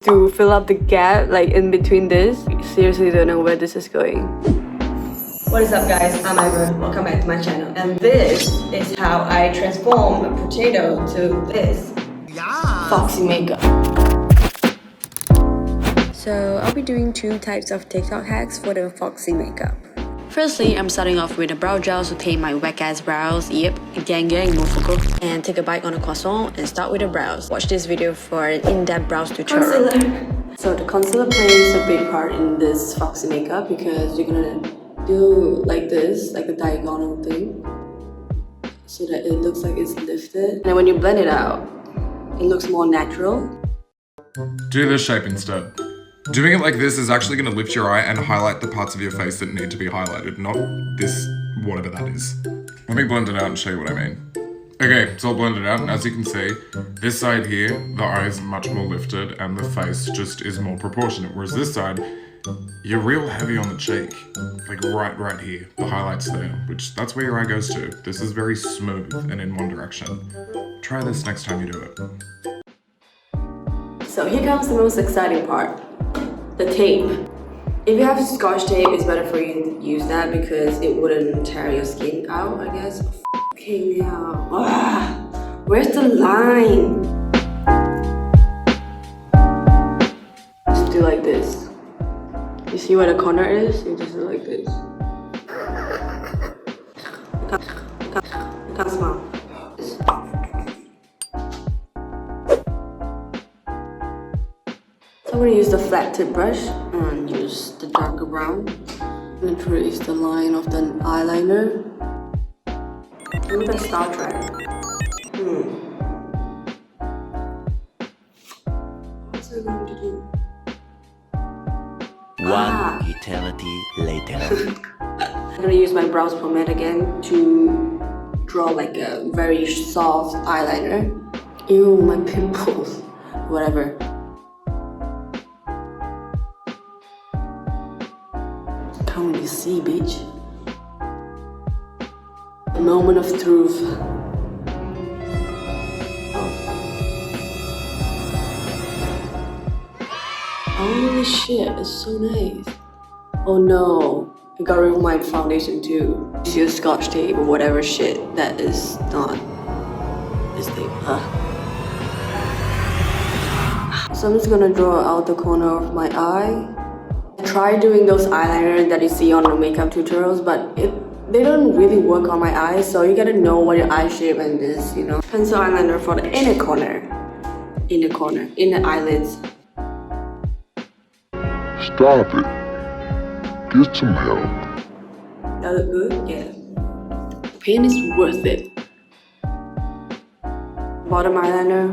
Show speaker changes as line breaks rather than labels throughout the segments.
to fill up the gap like in between this. Seriously don't know where this is going. What is up guys, I'm Ivor, welcome back to my channel. And this is how I transform a potato to this Foxy makeup. So I'll be doing two types of TikTok hacks for the Foxy makeup. Firstly, I'm starting off with a brow gel to tame my whack ass brows. Yep, gang mo foco. And take a bite on a croissant and start with the brows. Watch this video for an in-depth brows tutorial. Concealer. So the concealer plays a big part in this Foxy makeup because you're gonna do like this, like a diagonal thing, so that it looks like it's lifted. And when you blend it out, it looks more natural.
Do this shape instead. Doing it like this is actually going to lift your eye and highlight the parts of your face that need to be highlighted, not this, whatever that is. Let me blend it out and show you what I mean. Okay, so I'll blend it out, and as you can see, this side here, the eye is much more lifted and the face just is more proportionate, whereas this side, you're real heavy on the cheek, like right here, the highlight's there, which that's where your eye goes to. This is very smooth and in one direction. Try this next time you do it.
So here comes the most exciting part. The tape. If you have scotch tape, it's better for you to use that because it wouldn't tear your skin out, I guess. Okay, now. Where's the line? Just do like this. You see where the corner is? You just do like this. You can't smile. So I'm going to use the flat tip brush and use the darker brown and trace the line of the eyeliner. I'm going to Star Trek. What's I going to do?
One eternity later.
I'm going to use my brows pomade again to draw like a very soft eyeliner. Ew, my pimples. Whatever. Can't really see, bitch. A moment of truth. Holy shit, it's so nice. Oh no, I gotta remove my foundation too. Use scotch tape or whatever shit that is not this tape. So I'm just gonna draw out the corner of my eye. Try doing those eyeliner that you see on the makeup tutorials, but they don't really work on my eyes, so you gotta know what your eye shape and is, you know. Pencil eyeliner for the inner corner, inner eyelids.
Stop it. Get some help.
That look good? Yeah. The pain is worth it. Bottom eyeliner.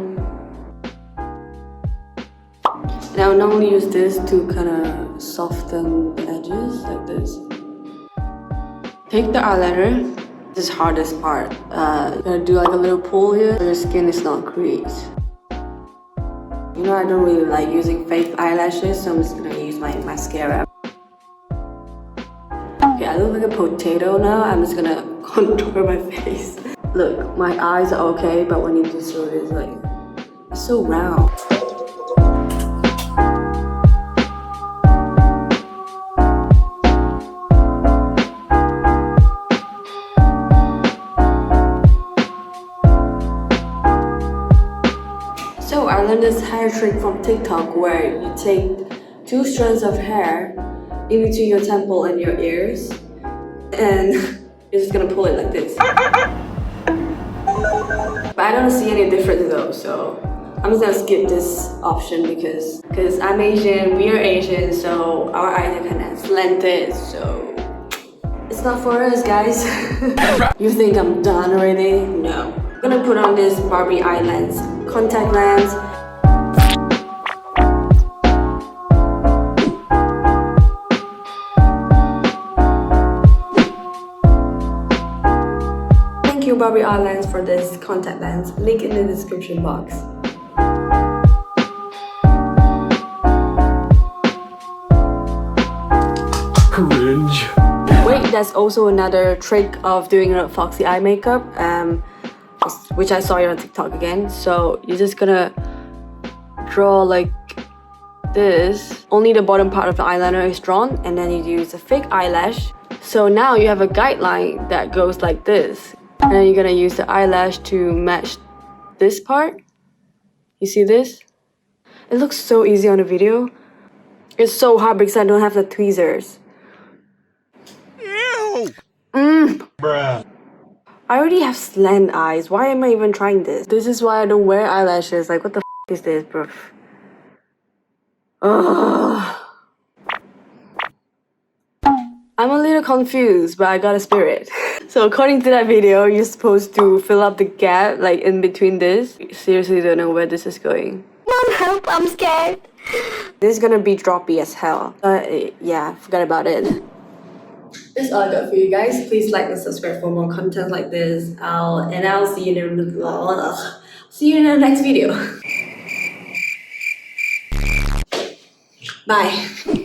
And I would normally use this to kind of soften the edges, like this. Take the eyeliner. This is the hardest part. You're gonna do like a little pull here so your skin is not creased. You know, I don't really like using fake eyelashes, so I'm just gonna use my mascara. Okay, I look like a potato now. I'm just gonna contour my face. Look, my eyes are okay, but when you do so, it's like, it's so round. So I learned this hair trick from TikTok where you take 2 strands of hair in between your temple and your ears, and you're just gonna pull it like this. But I don't see any difference though, so I'm just gonna skip this option because I'm Asian, we are Asian, so our eyes are kind of slanted, so it's not for us, guys. You think I'm done already? No. I'm gonna put on this Barbie eye lens, contact lens. Thank you Barbie Eyelines for this contact lens, link in the description box.
Cringe.
Wait, that's also another trick of doing a Foxy eye makeup, which I saw you on TikTok again. So you're just gonna draw like this, only the bottom part of the eyeliner is drawn, and then you use a fake eyelash. So now you have a guideline that goes like this. And then you're gonna use the eyelash to match this part. You see this? It looks so easy on the video. It's so hard because I don't have the tweezers.
Ew!
Bruh. I already have slant eyes. Why am I even trying this? This is why I don't wear eyelashes. Like, what the f is this, bro? Ugh. I'm a little confused, but I got a spirit. So according to that video, you're supposed to fill up the gap, like in between this. Seriously don't know where this is going.
Mom, help, I'm scared.
This is gonna be droppy as hell. Yeah, forget about it. That's all I got for you guys. Please like and subscribe for more content like this. I'll see you in the next video. Bye.